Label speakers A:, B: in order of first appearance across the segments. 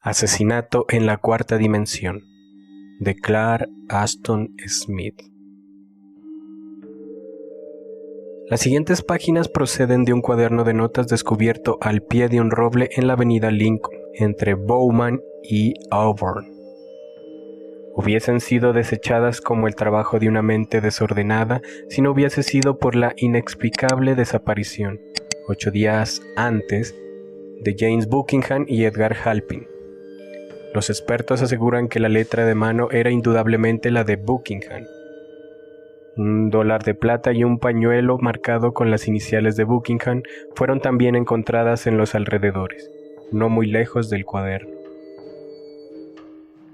A: Asesinato en la cuarta dimensión, de Clark Ashton Smith. Las siguientes páginas proceden de un cuaderno de notas descubierto al pie de un roble en la avenida Lincoln, entre Bowman y Auburn. Hubiesen sido desechadas como el trabajo de una mente desordenada si no hubiese sido por la inexplicable desaparición, 8 días antes, de James Buckingham y Edgar Halpin. Los expertos aseguran que la letra de mano era indudablemente la de Buckingham. $1 de plata y un pañuelo marcado con las iniciales de Buckingham fueron también encontradas en los alrededores, no muy lejos del cuaderno.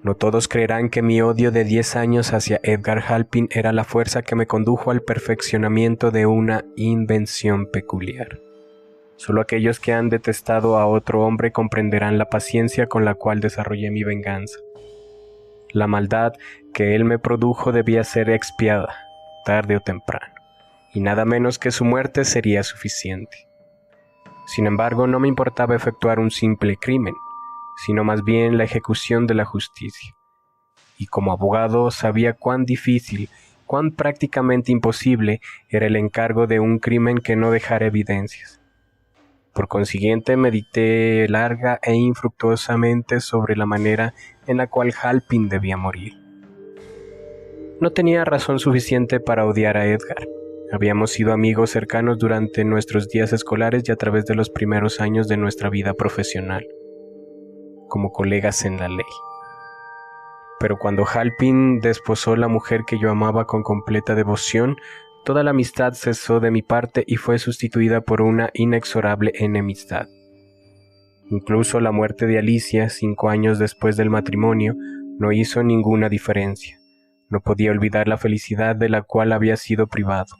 A: No todos creerán que mi odio de 10 años hacia Edgar Halpin era la fuerza que me condujo al perfeccionamiento de una invención peculiar. Solo aquellos que han detestado a otro hombre comprenderán la paciencia con la cual desarrollé mi venganza. La maldad que él me produjo debía ser expiada, tarde o temprano, y nada menos que su muerte sería suficiente. Sin embargo, no me importaba efectuar un simple crimen, sino más bien la ejecución de la justicia. Y como abogado sabía cuán difícil, cuán prácticamente imposible era el encargo de un crimen que no dejara evidencias. Por consiguiente, medité larga e infructuosamente sobre la manera en la cual Halpin debía morir. No tenía razón suficiente para odiar a Edgar. Habíamos sido amigos cercanos durante nuestros días escolares y a través de los primeros años de nuestra vida profesional, como colegas en la ley. Pero cuando Halpin desposó la mujer que yo amaba con completa devoción, toda la amistad cesó de mi parte y fue sustituida por una inexorable enemistad. Incluso la muerte de Alicia, 5 años después del matrimonio, no hizo ninguna diferencia. No podía olvidar la felicidad de la cual había sido privado,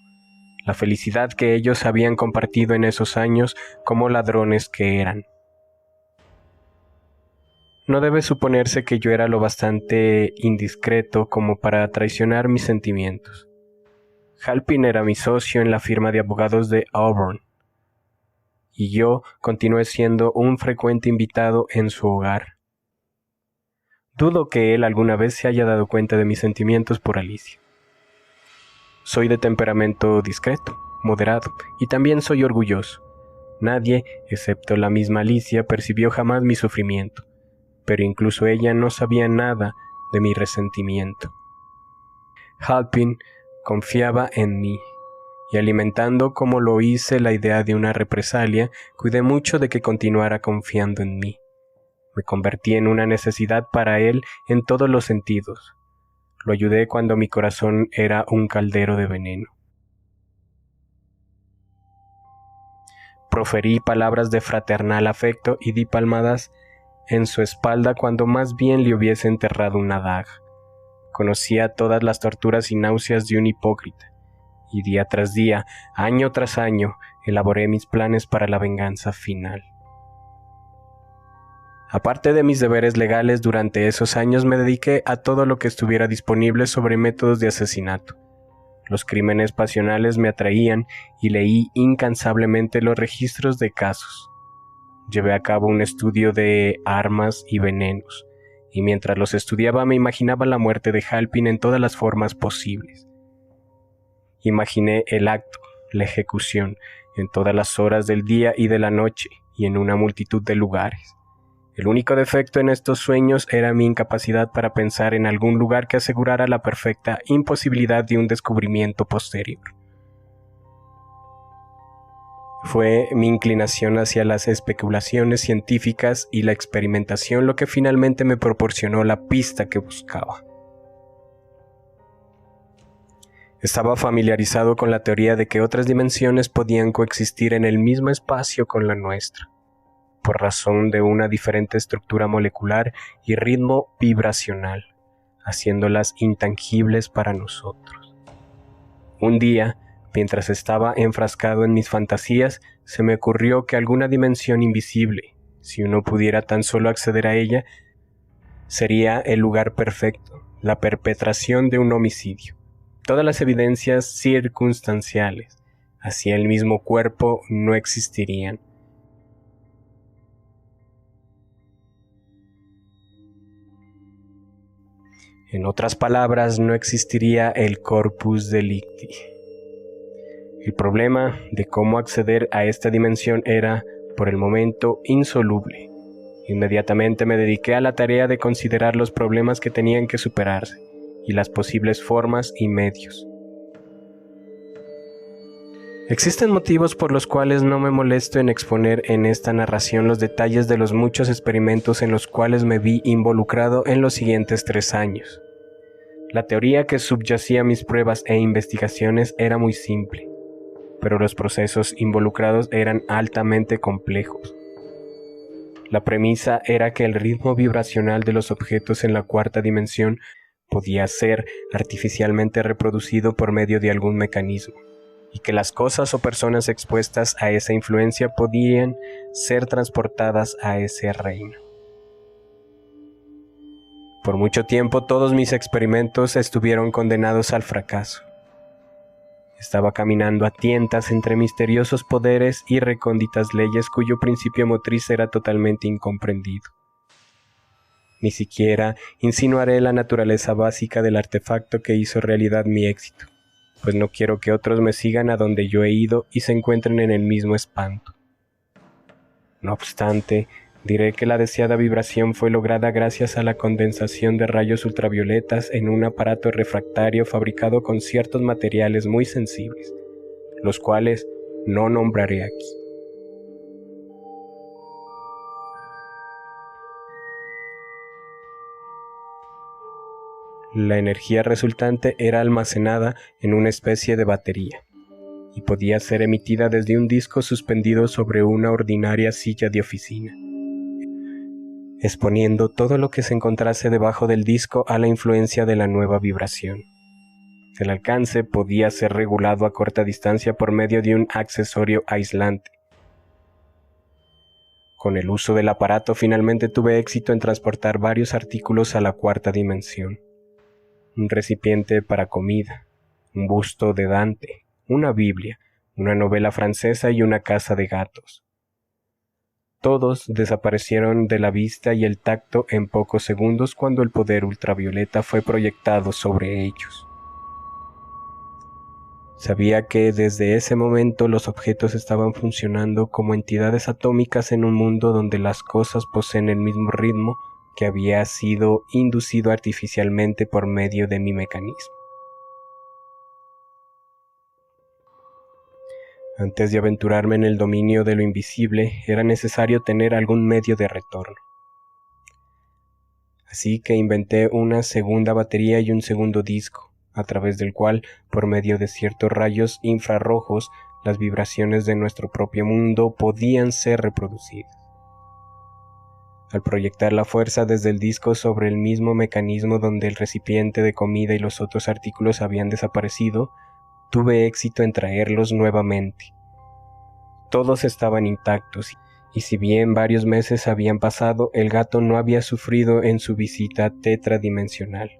A: la felicidad que ellos habían compartido en esos años como ladrones que eran. No debe suponerse que yo era lo bastante indiscreto como para traicionar mis sentimientos. Halpin era mi socio en la firma de abogados de Auburn, y yo continué siendo un frecuente invitado en su hogar. Dudo que él alguna vez se haya dado cuenta de mis sentimientos por Alicia. Soy de temperamento discreto, moderado, y también soy orgulloso. Nadie, excepto la misma Alicia, percibió jamás mi sufrimiento, pero incluso ella no sabía nada de mi resentimiento. Halpin confiaba en mí, y alimentando como lo hice la idea de una represalia, cuidé mucho de que continuara confiando en mí. Me convertí en una necesidad para él en todos los sentidos. Lo ayudé cuando mi corazón era un caldero de veneno. Proferí palabras de fraternal afecto y di palmadas en su espalda cuando más bien le hubiese enterrado una daga. Conocía todas las torturas y náuseas de un hipócrita, y día tras día, año tras año, elaboré mis planes para la venganza final. Aparte de mis deberes legales, durante esos años me dediqué a todo lo que estuviera disponible sobre métodos de asesinato. Los crímenes pasionales me atraían y leí incansablemente los registros de casos. Llevé a cabo un estudio de armas y venenos, y mientras los estudiaba me imaginaba la muerte de Halpin en todas las formas posibles. Imaginé el acto, la ejecución, en todas las horas del día y de la noche, y en una multitud de lugares. El único defecto en estos sueños era mi incapacidad para pensar en algún lugar que asegurara la perfecta imposibilidad de un descubrimiento posterior. Fue mi inclinación hacia las especulaciones científicas y la experimentación lo que finalmente me proporcionó la pista que buscaba. Estaba familiarizado con la teoría de que otras dimensiones podían coexistir en el mismo espacio con la nuestra, por razón de una diferente estructura molecular y ritmo vibracional, haciéndolas intangibles para nosotros. Un día, mientras estaba enfrascado en mis fantasías, se me ocurrió que alguna dimensión invisible, si uno pudiera tan solo acceder a ella, sería el lugar perfecto, la perpetración de un homicidio. Todas las evidencias circunstanciales hacia el mismo cuerpo no existirían. En otras palabras, no existiría el corpus delicti. El problema de cómo acceder a esta dimensión era, por el momento, insoluble. Inmediatamente me dediqué a la tarea de considerar los problemas que tenían que superarse y las posibles formas y medios. Existen motivos por los cuales no me molesto en exponer en esta narración los detalles de los muchos experimentos en los cuales me vi involucrado en los siguientes 3 años. La teoría que subyacía a mis pruebas e investigaciones era muy simple, pero los procesos involucrados eran altamente complejos. La premisa era que el ritmo vibracional de los objetos en la cuarta dimensión podía ser artificialmente reproducido por medio de algún mecanismo, y que las cosas o personas expuestas a esa influencia podían ser transportadas a ese reino. Por mucho tiempo todos mis experimentos estuvieron condenados al fracaso. Estaba caminando a tientas entre misteriosos poderes y recónditas leyes cuyo principio motriz era totalmente incomprendido. Ni siquiera insinuaré la naturaleza básica del artefacto que hizo realidad mi éxito, pues no quiero que otros me sigan a donde yo he ido y se encuentren en el mismo espanto. No obstante, diré que la deseada vibración fue lograda gracias a la condensación de rayos ultravioletas en un aparato refractario fabricado con ciertos materiales muy sensibles, los cuales no nombraré aquí. La energía resultante era almacenada en una especie de batería y podía ser emitida desde un disco suspendido sobre una ordinaria silla de oficina, exponiendo todo lo que se encontrase debajo del disco a la influencia de la nueva vibración. El alcance podía ser regulado a corta distancia por medio de un accesorio aislante. Con el uso del aparato finalmente tuve éxito en transportar varios artículos a la cuarta dimensión. Un recipiente para comida, un busto de Dante, una Biblia, una novela francesa y una casa de gatos. Todos desaparecieron de la vista y el tacto en pocos segundos cuando el poder ultravioleta fue proyectado sobre ellos. Sabía que desde ese momento los objetos estaban funcionando como entidades atómicas en un mundo donde las cosas poseen el mismo ritmo que había sido inducido artificialmente por medio de mi mecanismo. Antes de aventurarme en el dominio de lo invisible, era necesario tener algún medio de retorno. Así que inventé una segunda batería y un segundo disco, a través del cual, por medio de ciertos rayos infrarrojos, las vibraciones de nuestro propio mundo podían ser reproducidas. Al proyectar la fuerza desde el disco sobre el mismo mecanismo donde el recipiente de comida y los otros artículos habían desaparecido, tuve éxito en traerlos nuevamente. Todos estaban intactos, y si bien varios meses habían pasado, el gato no había sufrido en su visita tetradimensional.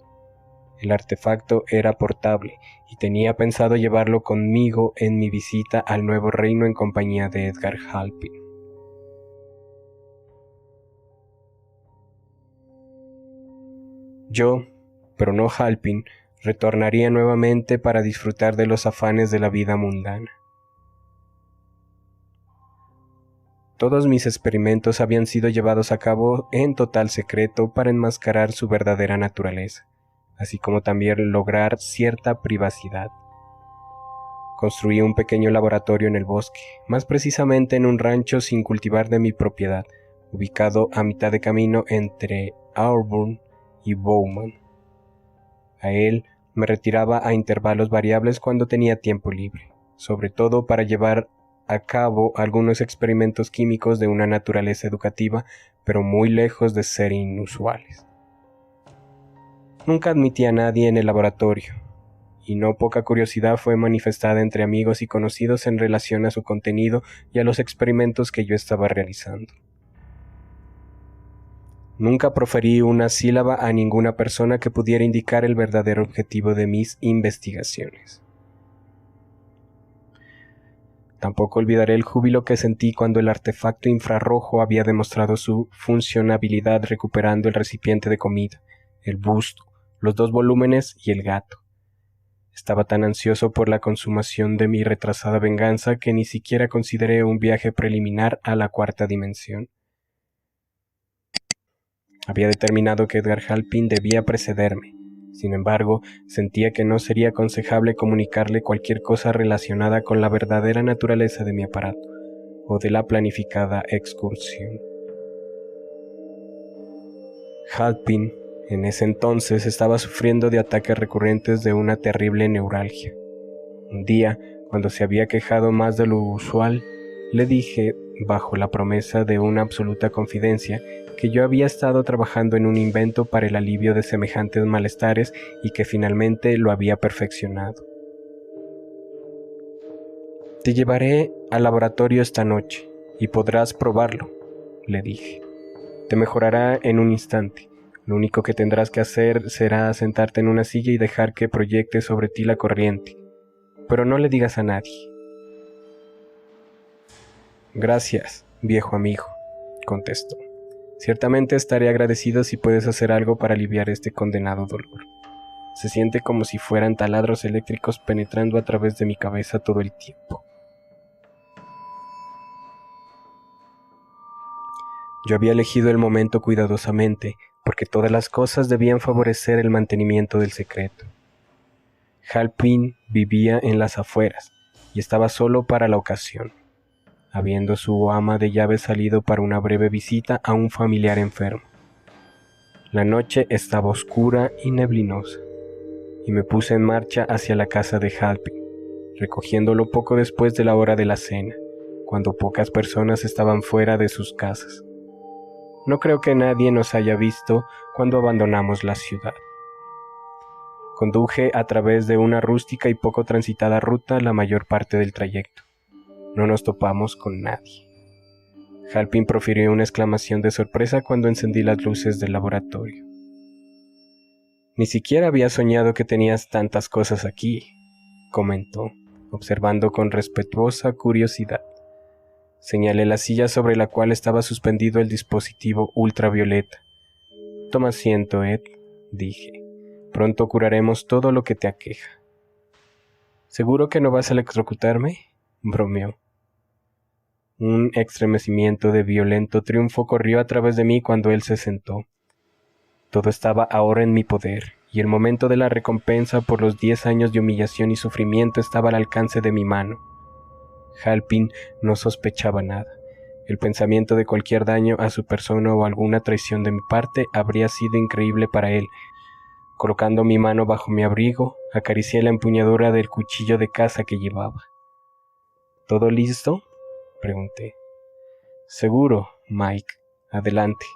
A: El artefacto era portable, y tenía pensado llevarlo conmigo en mi visita al nuevo reino en compañía de Edgar Halpin. Yo, pero no Halpin, retornaría nuevamente para disfrutar de los afanes de la vida mundana. Todos mis experimentos habían sido llevados a cabo en total secreto para enmascarar su verdadera naturaleza, así como también lograr cierta privacidad. Construí un pequeño laboratorio en el bosque, más precisamente en un rancho sin cultivar de mi propiedad, ubicado a mitad de camino entre Auburn y Bowman. A él me retiraba a intervalos variables cuando tenía tiempo libre, sobre todo para llevar a cabo algunos experimentos químicos de una naturaleza educativa, pero muy lejos de ser inusuales. Nunca admití a nadie en el laboratorio, y no poca curiosidad fue manifestada entre amigos y conocidos en relación a su contenido y a los experimentos que yo estaba realizando. Nunca proferí una sílaba a ninguna persona que pudiera indicar el verdadero objetivo de mis investigaciones. Tampoco olvidaré el júbilo que sentí cuando el artefacto infrarrojo había demostrado su funcionabilidad recuperando el recipiente de comida, el busto, los 2 volúmenes y el gato. Estaba tan ansioso por la consumación de mi retrasada venganza que ni siquiera consideré un viaje preliminar a la 4ª dimensión. Había determinado que Edgar Halpin debía precederme. Sin embargo, sentía que no sería aconsejable comunicarle cualquier cosa relacionada con la verdadera naturaleza de mi aparato o de la planificada excursión. Halpin, en ese entonces, estaba sufriendo de ataques recurrentes de una terrible neuralgia. Un día, cuando se había quejado más de lo usual, le dije, bajo la promesa de una absoluta confidencia, que yo había estado trabajando en un invento para el alivio de semejantes malestares y que finalmente lo había perfeccionado. «Te llevaré al laboratorio esta noche y podrás probarlo», le dije. «Te mejorará en un instante. Lo único que tendrás que hacer será sentarte en una silla y dejar que proyecte sobre ti la corriente. Pero no le digas a nadie». «Gracias, viejo amigo», contestó. «Ciertamente estaré agradecido si puedes hacer algo para aliviar este condenado dolor. Se siente como si fueran taladros eléctricos penetrando a través de mi cabeza todo el tiempo». Yo había elegido el momento cuidadosamente, porque todas las cosas debían favorecer el mantenimiento del secreto. Halpin vivía en las afueras y estaba solo para la ocasión, habiendo su ama de llaves salido para una breve visita a un familiar enfermo. La noche estaba oscura y neblinosa, y me puse en marcha hacia la casa de Halpin, recogiéndolo poco después de la hora de la cena, cuando pocas personas estaban fuera de sus casas. No creo que nadie nos haya visto cuando abandonamos la ciudad. Conduje a través de una rústica y poco transitada ruta la mayor parte del trayecto. No nos topamos con nadie. Halpin profirió una exclamación de sorpresa cuando encendí las luces del laboratorio. «Ni siquiera había soñado que tenías tantas cosas aquí», comentó, observando con respetuosa curiosidad. Señalé la silla sobre la cual estaba suspendido el dispositivo ultravioleta. «Toma asiento, Ed», dije. «Pronto curaremos todo lo que te aqueja». «¿Seguro que no vas a electrocutarme?», bromeó. Un estremecimiento de violento triunfo corrió a través de mí cuando él se sentó. Todo estaba ahora en mi poder, y el momento de la recompensa por los 10 años de humillación y sufrimiento estaba al alcance de mi mano. Halpin no sospechaba nada. El pensamiento de cualquier daño a su persona o alguna traición de mi parte habría sido increíble para él. Colocando mi mano bajo mi abrigo, acaricié la empuñadura del cuchillo de caza que llevaba. «¿Todo listo?», pregunté. «Seguro, Mike. Adelante».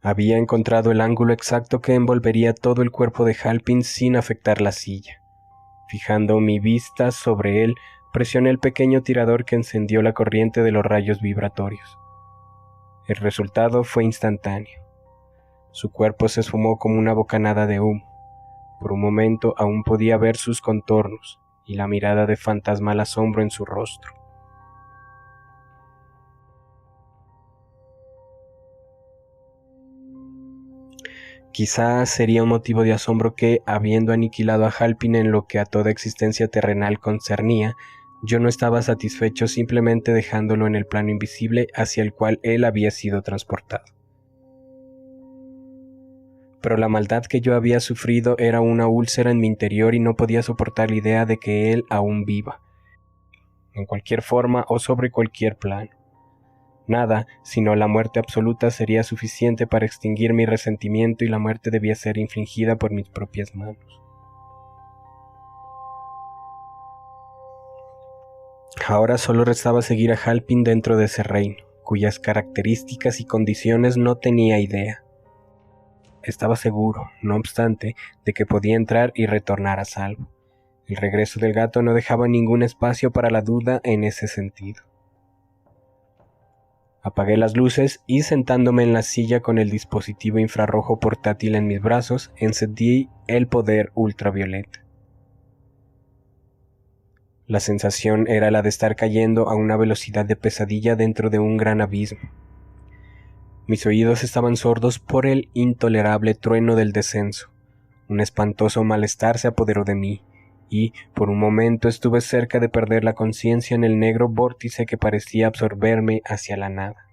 A: Había encontrado el ángulo exacto que envolvería todo el cuerpo de Halpin sin afectar la silla. Fijando mi vista sobre él, presioné el pequeño tirador que encendió la corriente de los rayos vibratorios. El resultado fue instantáneo. Su cuerpo se esfumó como una bocanada de humo. Por un momento aún podía ver sus contornos y la mirada de fantasmal asombro en su rostro. Quizás sería un motivo de asombro que, habiendo aniquilado a Halpin en lo que a toda existencia terrenal concernía, yo no estaba satisfecho simplemente dejándolo en el plano invisible hacia el cual él había sido transportado. Pero la maldad que yo había sufrido era una úlcera en mi interior y no podía soportar la idea de que él aún viva, en cualquier forma o sobre cualquier plano. Nada, sino la muerte absoluta, sería suficiente para extinguir mi resentimiento, y la muerte debía ser infligida por mis propias manos. Ahora solo restaba seguir a Halpin dentro de ese reino, cuyas características y condiciones no tenía idea. Estaba seguro, no obstante, de que podía entrar y retornar a salvo. El regreso del gato no dejaba ningún espacio para la duda en ese sentido. Apagué las luces y, sentándome en la silla con el dispositivo infrarrojo portátil en mis brazos, encendí el poder ultravioleta. La sensación era la de estar cayendo a una velocidad de pesadilla dentro de un gran abismo. Mis oídos estaban sordos por el intolerable trueno del descenso. Un espantoso malestar se apoderó de mí, y por un momento estuve cerca de perder la conciencia en el negro vórtice que parecía absorberme hacia la nada.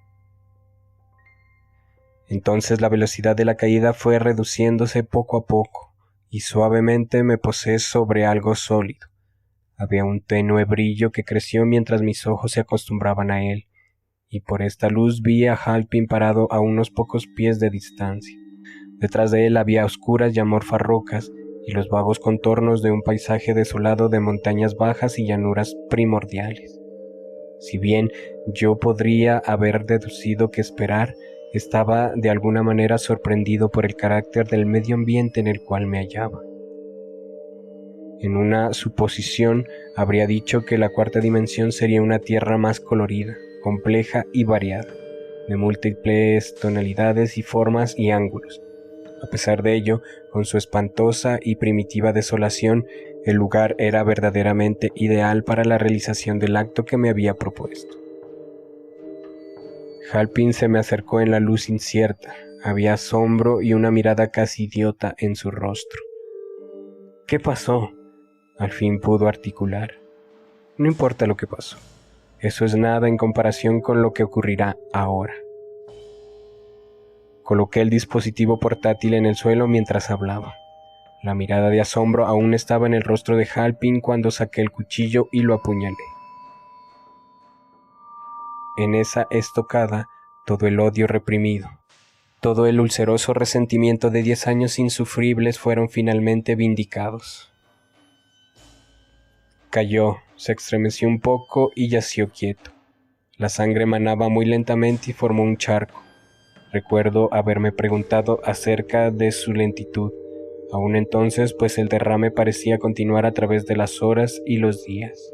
A: Entonces la velocidad de la caída fue reduciéndose poco a poco, y suavemente me posé sobre algo sólido. Había un tenue brillo que creció mientras mis ojos se acostumbraban a él, y por esta luz vi a Halpin parado a unos pocos pies de distancia. Detrás de él había oscuras y amorfas rocas, y los vagos contornos de un paisaje desolado de montañas bajas y llanuras primordiales. Si bien yo podría haber deducido que esperar, estaba de alguna manera sorprendido por el carácter del medio ambiente en el cual me hallaba. En una suposición habría dicho que la cuarta dimensión sería una tierra más colorida, compleja y variada, de múltiples tonalidades y formas y ángulos. A pesar de ello, con su espantosa y primitiva desolación, el lugar era verdaderamente ideal para la realización del acto que me había propuesto. Halpin se me acercó en la luz incierta. Había asombro y una mirada casi idiota en su rostro. ¿Qué pasó? Al fin pudo articular. No importa lo que pasó. Eso es nada en comparación con lo que ocurrirá ahora. Coloqué el dispositivo portátil en el suelo mientras hablaba. La mirada de asombro aún estaba en el rostro de Halpin cuando saqué el cuchillo y lo apuñalé. En esa estocada, todo el odio reprimido, todo el ulceroso resentimiento de 10 años insufribles fueron finalmente vindicados. Cayó, se estremeció un poco y yació quieto. La sangre manaba muy lentamente y formó un charco. Recuerdo haberme preguntado acerca de su lentitud, aún entonces, pues el derrame parecía continuar a través de las horas y los días.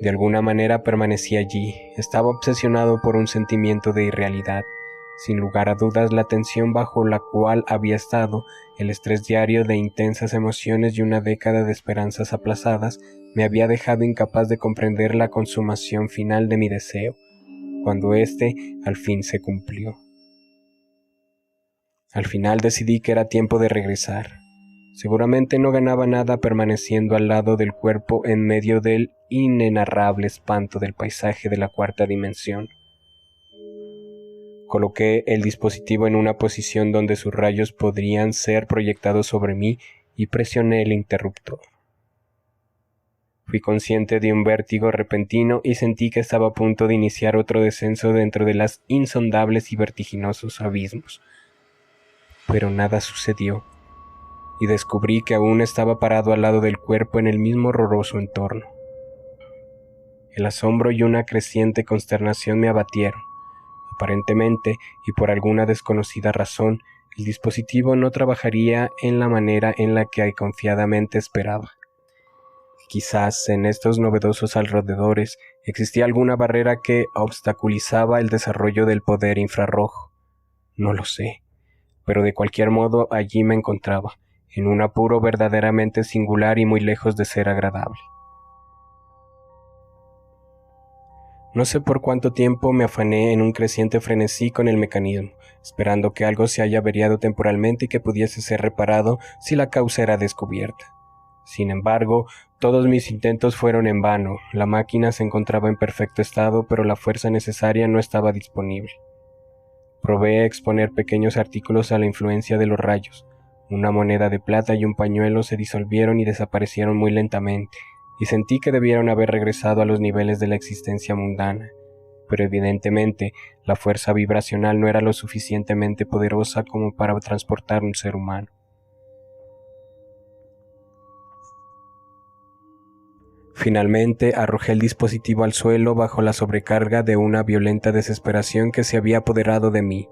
A: De alguna manera permanecí allí, estaba obsesionado por un sentimiento de irrealidad. Sin lugar a dudas, la tensión bajo la cual había estado, el estrés diario de intensas emociones y una década de esperanzas aplazadas, me había dejado incapaz de comprender la consumación final de mi deseo, cuando éste al fin se cumplió. Al final decidí que era tiempo de regresar. Seguramente no ganaba nada permaneciendo al lado del cuerpo en medio del inenarrable espanto del paisaje de la cuarta dimensión. Coloqué el dispositivo en una posición donde sus rayos podrían ser proyectados sobre mí y presioné el interruptor. Fui consciente de un vértigo repentino y sentí que estaba a punto de iniciar otro descenso dentro de las insondables y vertiginosos abismos. Pero nada sucedió, y descubrí que aún estaba parado al lado del cuerpo en el mismo horroroso entorno. El asombro y una creciente consternación me abatieron. Aparentemente, y por alguna desconocida razón, el dispositivo no trabajaría en la manera en la que confiadamente esperaba. Quizás en estos novedosos alrededores existía alguna barrera que obstaculizaba el desarrollo del poder infrarrojo. No lo sé, pero de cualquier modo allí me encontraba, en un apuro verdaderamente singular y muy lejos de ser agradable. No sé por cuánto tiempo me afané en un creciente frenesí con el mecanismo, esperando que algo se haya averiado temporalmente y que pudiese ser reparado si la causa era descubierta. Sin embargo, todos mis intentos fueron en vano. La máquina se encontraba en perfecto estado, pero la fuerza necesaria no estaba disponible. Probé exponer pequeños artículos a la influencia de los rayos. Una moneda de plata y un pañuelo se disolvieron y desaparecieron muy lentamente, y sentí que debieron haber regresado a los niveles de la existencia mundana. Pero evidentemente, la fuerza vibracional no era lo suficientemente poderosa como para transportar un ser humano. Finalmente arrojé el dispositivo al suelo bajo la sobrecarga de una violenta desesperación que se había apoderado de mí.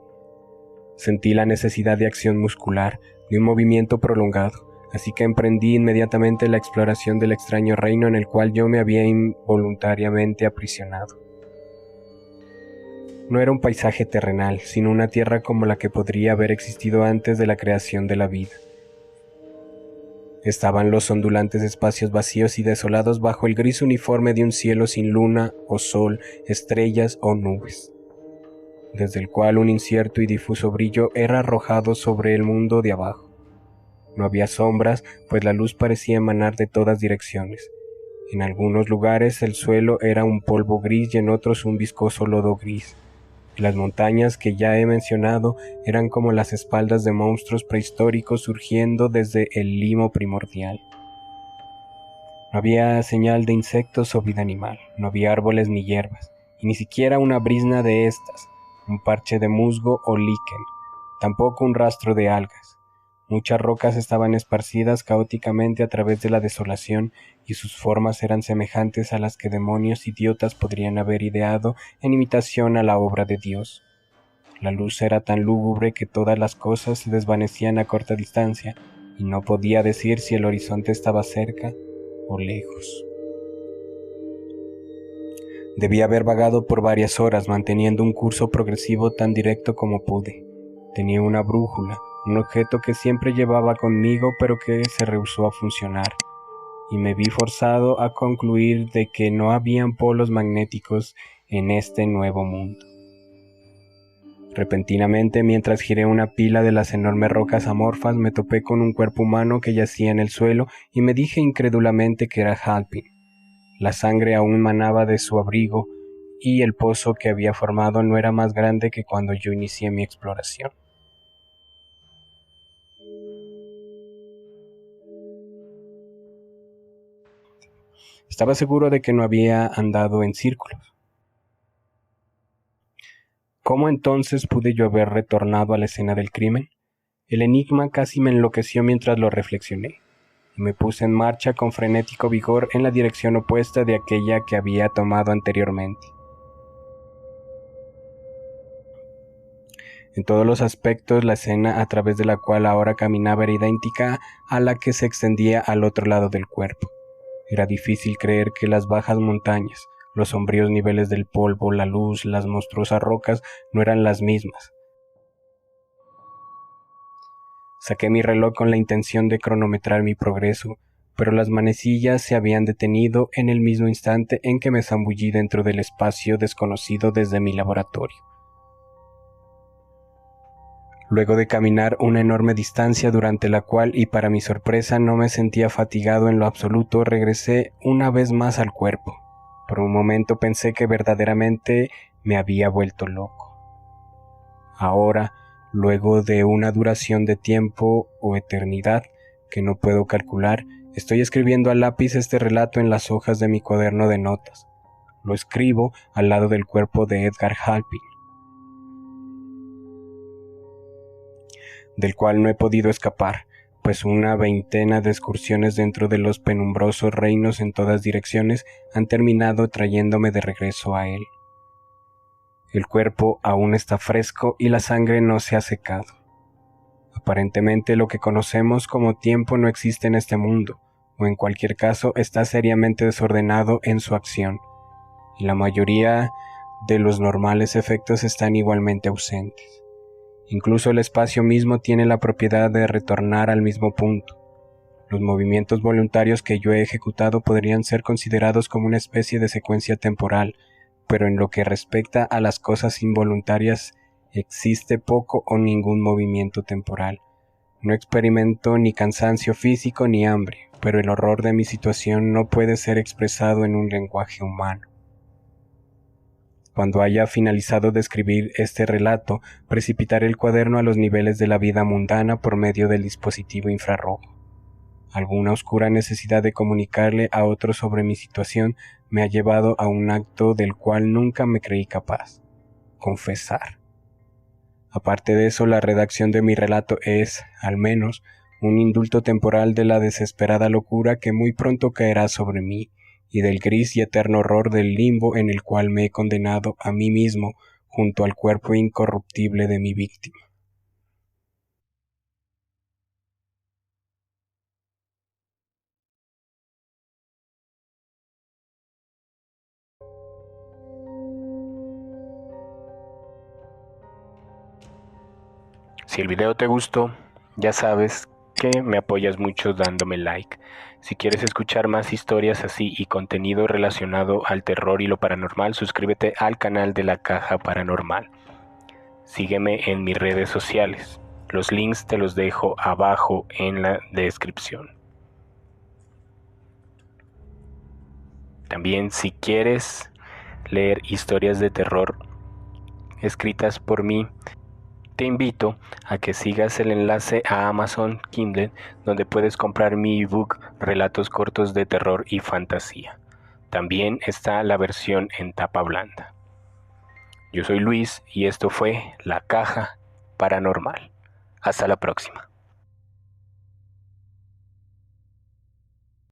A: Sentí la necesidad de acción muscular, de un movimiento prolongado, así que emprendí inmediatamente la exploración del extraño reino en el cual yo me había involuntariamente aprisionado. No era un paisaje terrenal, sino una tierra como la que podría haber existido antes de la creación de la vida. Estaban los ondulantes espacios vacíos y desolados bajo el gris uniforme de un cielo sin luna o sol, estrellas o nubes. desde el cual un incierto y difuso brillo era arrojado sobre el mundo de abajo. No había sombras, pues la luz parecía emanar de todas direcciones. En algunos lugares el suelo era un polvo gris y en otros un viscoso lodo gris. Y las montañas que ya he mencionado eran como las espaldas de monstruos prehistóricos surgiendo desde el limo primordial. No había señal de insectos o vida animal, no había árboles ni hierbas, y ni siquiera una brizna de estas, un parche de musgo o líquen, tampoco un rastro de algas. Muchas rocas estaban esparcidas caóticamente a través de la desolación y sus formas eran semejantes a las que demonios idiotas podrían haber ideado en imitación a la obra de Dios. La luz era tan lúgubre que todas las cosas se desvanecían a corta distancia y no podía decir si el horizonte estaba cerca o lejos. Debí haber vagado por varias horas manteniendo un curso progresivo tan directo como pude. Tenía una brújula, un objeto que siempre llevaba conmigo pero que se rehusó a funcionar, y me vi forzado a concluir de que no habían polos magnéticos en este nuevo mundo. Repentinamente, mientras giré una pila de las enormes rocas amorfas, me topé con un cuerpo humano que yacía en el suelo y me dije incrédulamente que era Halpin. La sangre aún manaba de su abrigo y el pozo que había formado no era más grande que cuando yo inicié mi exploración. Estaba seguro de que no había andado en círculos. ¿Cómo entonces pude yo haber retornado a la escena del crimen? El enigma casi me enloqueció mientras lo reflexioné, y me puse en marcha con frenético vigor en la dirección opuesta de aquella que había tomado anteriormente. En todos los aspectos, la escena a través de la cual ahora caminaba era idéntica a la que se extendía al otro lado del cuerpo. Era difícil creer que las bajas montañas, los sombríos niveles del polvo, la luz, las monstruosas rocas no eran las mismas. Saqué mi reloj con la intención de cronometrar mi progreso, pero las manecillas se habían detenido en el mismo instante en que me zambullí dentro del espacio desconocido desde mi laboratorio. Luego de caminar una enorme distancia durante la cual, y para mi sorpresa, no me sentía fatigado en lo absoluto, regresé una vez más al cuerpo. Por un momento pensé que verdaderamente me había vuelto loco. Ahora, luego de una duración de tiempo o eternidad que no puedo calcular, estoy escribiendo a lápiz este relato en las hojas de mi cuaderno de notas. Lo escribo al lado del cuerpo de Edgar Halpin, del cual no he podido escapar, pues una veintena de excursiones dentro de los penumbrosos reinos en todas direcciones han terminado trayéndome de regreso a él. El cuerpo aún está fresco y la sangre no se ha secado. Aparentemente lo que conocemos como tiempo no existe en este mundo, o en cualquier caso está seriamente desordenado en su acción, y la mayoría de los normales efectos están igualmente ausentes. Incluso el espacio mismo tiene la propiedad de retornar al mismo punto. Los movimientos voluntarios que yo he ejecutado podrían ser considerados como una especie de secuencia temporal, pero en lo que respecta a las cosas involuntarias existe poco o ningún movimiento temporal. No experimento ni cansancio físico ni hambre, pero el horror de mi situación no puede ser expresado en un lenguaje humano. Cuando haya finalizado de escribir este relato, precipitaré el cuaderno a los niveles de la vida mundana por medio del dispositivo infrarrojo. Alguna oscura necesidad de comunicarle a otros sobre mi situación me ha llevado a un acto del cual nunca me creí capaz: confesar. Aparte de eso, la redacción de mi relato es, al menos, un indulto temporal de la desesperada locura que muy pronto caerá sobre mí, y del gris y eterno horror del limbo en el cual me he condenado a mí mismo junto al cuerpo incorruptible de mi víctima. Si el video te gustó, ya sabes que me apoyas mucho dándome like. Si quieres escuchar más historias así y contenido relacionado al terror y lo paranormal, suscríbete al canal de La Caja Paranormal. sígueme en mis redes sociales. Los links te los dejo abajo en la descripción. También, si quieres leer historias de terror escritas por mí, te invito a que sigas el enlace a Amazon Kindle, donde puedes comprar mi ebook Relatos cortos de terror y fantasía. También está la versión en tapa blanda. Yo soy Luis y esto fue La Caja Paranormal. Hasta la próxima.